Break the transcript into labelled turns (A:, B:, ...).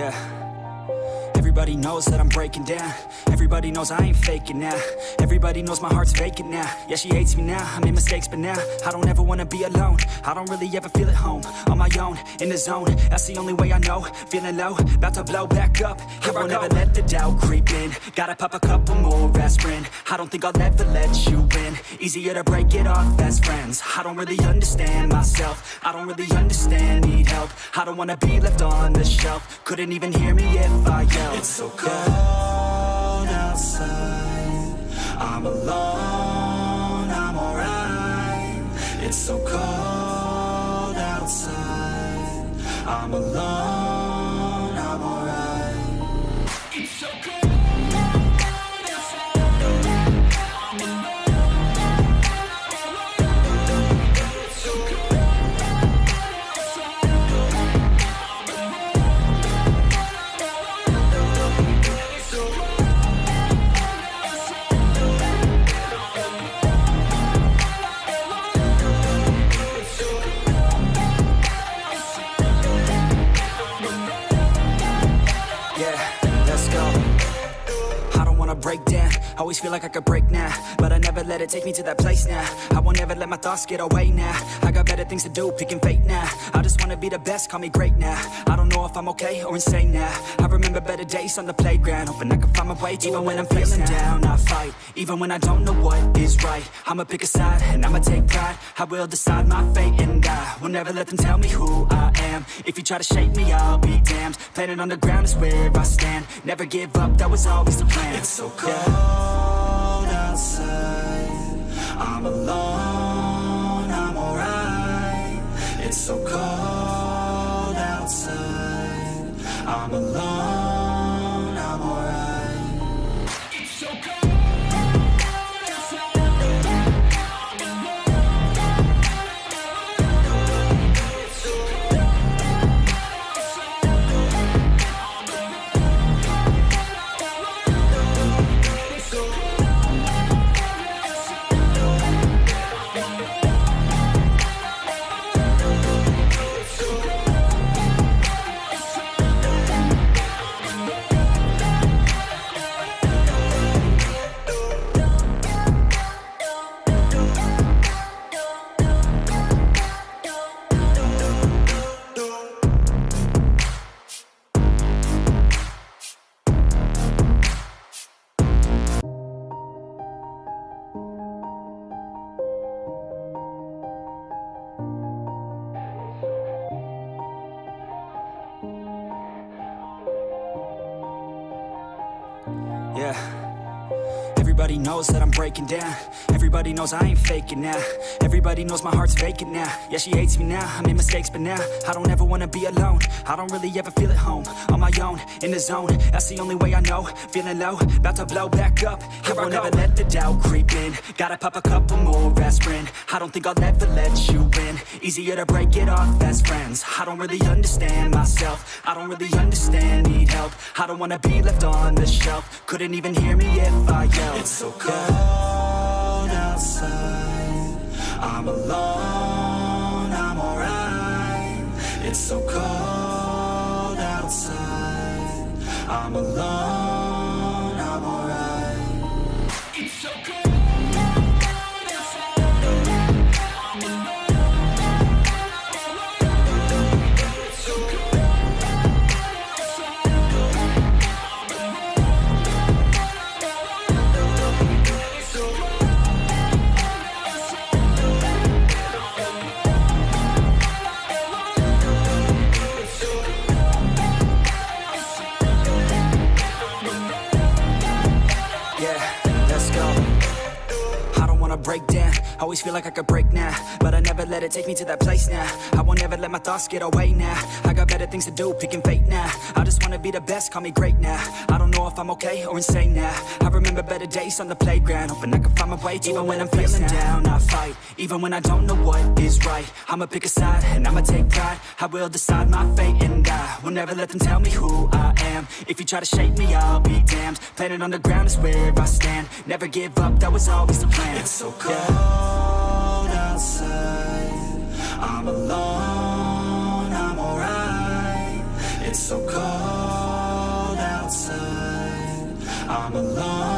A: Yeah. Everybody knows that I'm breaking down. Everybody knows I ain't faking now. Everybody knows my heart's vacant now. Yeah, she hates me now, I made mistakes but now I don't ever wanna be alone. I don't really ever feel at home. On my own, in the zone, that's the only way I know. Feeling low, about to blow back up. Here I won't ever let the doubt creep in. Gotta pop a couple more aspirin. I don't think I'll ever let you in. Easier to break it off best friends. I don't really understand myself. I don't really understand, need help. I don't wanna be left on the shelf. Couldn't even hear me if I yelled.
B: It's so cold outside, I'm alone, I'm alright. It's so cold outside, I'm alone, I'm alright. It's so cold.
A: Break down, always feel like I could break now, but I never let it take me to that place now. I won't ever let my thoughts get away now. I got better things to do, picking fate now. I just wanna be the best, call me great now. I don't know if I'm okay or insane now. I remember better days on the playground, hoping I can find my way. Even when I'm feeling down, I fight. Even when I don't know what is right, I'ma pick a side and I'ma take pride. I will decide my fate and I will never let them tell me who I am. If you try to shake me, I'll be damned. Planet on the ground is where I stand. Never give up, that was always the plan.
B: It's so cold outside, I'm alone, I'm alright. It's so cold outside, I'm alone, I'm alright. It's so cold.
A: Yeah. Everybody knows that I'm breaking down. Everybody knows I ain't faking now. Everybody knows my heart's vacant now. Yeah, she hates me now, I made mistakes but now I don't ever wanna be alone. I don't really ever feel at home. On my own, in the zone, that's the only way I know. Feeling low, about to blow back up. Here I won't ever let the doubt creep in. Gotta pop a couple more aspirin. I don't think I'll ever let you in. Easier to break it off best friends. I don't really understand myself. I don't really understand, need help. I don't wanna be left on the shelf. Couldn't even hear me if I yelled.
B: It's so cold outside, I'm alone, I'm alright. It's so cold outside, I'm alone, I'm alright. It's so cold.
A: Break down, always feel like I could break now, but I never let it take me to that place now. I won't ever let my thoughts get away now. I got better things to do, picking fate now. I just wanna be the best, call me great now. I don't know if I'm okay or insane now. I remember better days on the playground, hoping I can find my way. Even when I'm feeling down, I fight. Even when I don't know what is right, I'ma pick a side and I'ma take pride. I will decide my fate and I will never let them tell me who I am. If you try to shake me, I'll be damned. Planet on the ground is where I stand. Never give up, that was always the plan.
B: It's so cold outside, I'm alone, I'm alright. It's so cold I'm alone